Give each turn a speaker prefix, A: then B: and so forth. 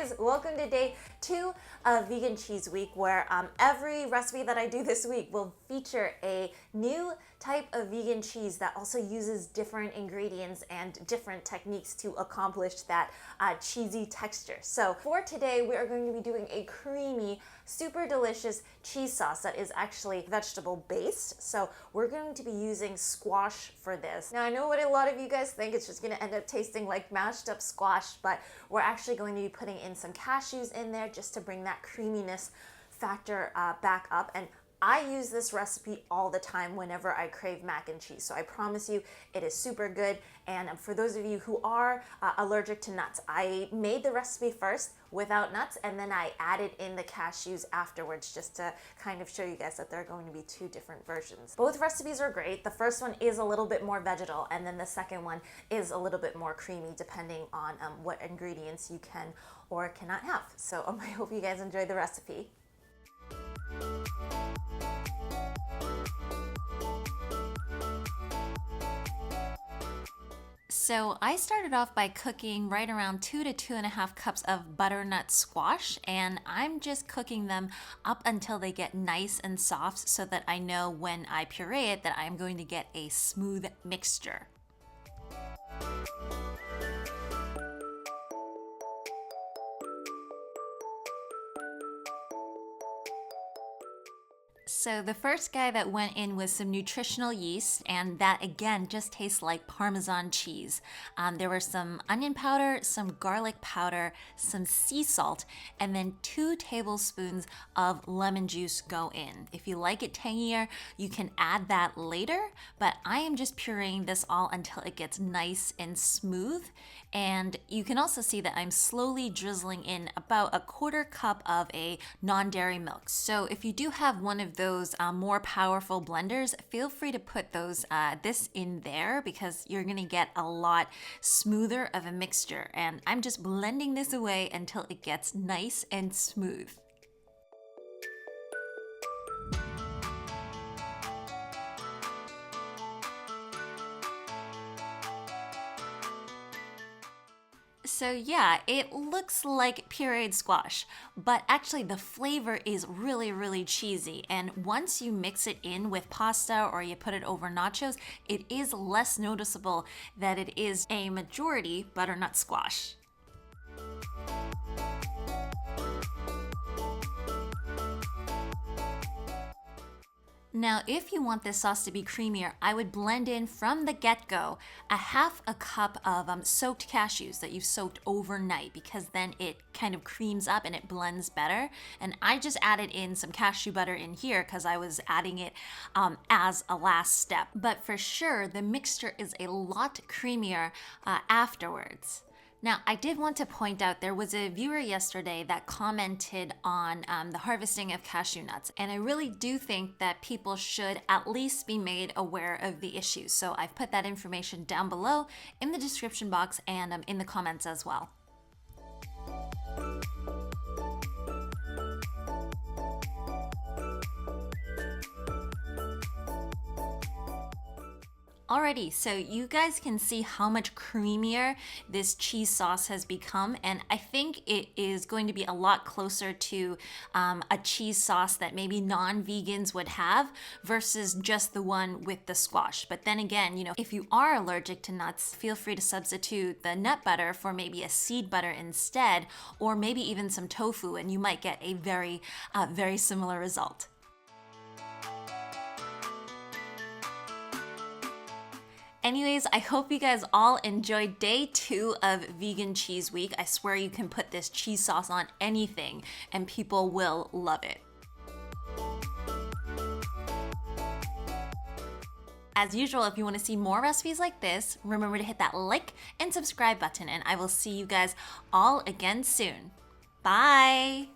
A: guys, welcome to day 2 of Vegan Cheese Week, where every recipe that I do this week will feature a new type of vegan cheese that also uses different ingredients and different techniques to accomplish that cheesy texture. So for today, we are going to be doing a creamy, super delicious cheese sauce that is actually vegetable based. So we're going to be using squash for this. Now I know what a lot of you guys think, it's just going to end up tasting like mashed up squash, but we're actually going to be putting in some cashews in there just to bring that creaminess factor back up. And I use this recipe all the time whenever I crave mac and cheese. So I promise you it is super good. And for those of you who are allergic to nuts, I made the recipe first without nuts and then I added in the cashews afterwards just to kind of show you guys that there are going to be 2 different versions. Both recipes are great. The first one is a little bit more vegetal and then the second one is a little bit more creamy depending on what ingredients you can or cannot have. So I hope you guys enjoy the recipe. So I started off by cooking right around 2 to 2.5 cups of butternut squash, and I'm just cooking them up until they get nice and soft so that I know when I puree it that I'm going to get a smooth mixture. So the first guy that went in was some nutritional yeast, and that again just tastes like Parmesan cheese. There were some onion powder, some garlic powder, some sea salt, and then 2 tablespoons of lemon juice go in. If you like it tangier, you can add that later, but I am just pureeing this all until it gets nice and smooth. And you can also see that I'm slowly drizzling in about 1/4 cup of a non-dairy milk. So if you do have one of those more powerful blenders, feel free to put those this in there because you're gonna get a lot smoother of a mixture. And I'm just blending this away until it gets nice and smooth. So yeah, it looks like pureed squash, but actually the flavor is really cheesy. And once you mix it in with pasta or you put it over nachos, it is less noticeable that it is a majority butternut squash. Now, if you want this sauce to be creamier, I would blend in from the get-go 1/2 cup of soaked cashews that you've soaked overnight, because then it kind of creams up and it blends better. And I just added in some cashew butter in here because I was adding it as a last step. But for sure, the mixture is a lot creamier afterwards. Now, I did want to point out there was a viewer yesterday that commented on the harvesting of cashew nuts, and I really do think that people should at least be made aware of the issues. So I've put that information down below in the description box and in the comments as well. Alrighty, so you guys can see how much creamier this cheese sauce has become, and I think it is going to be a lot closer to a cheese sauce that maybe non-vegans would have versus just the one with the squash. But then again, you know, if you are allergic to nuts, feel free to substitute the nut butter for maybe a seed butter instead, or maybe even some tofu, and you might get a very similar result. Anyways, I hope you guys all enjoyed day 2 of Vegan Cheese Week. I swear you can put this cheese sauce on anything and people will love it. As usual, if you want to see more recipes like this, remember to hit that like and subscribe button, and I will see you guys all again soon. Bye!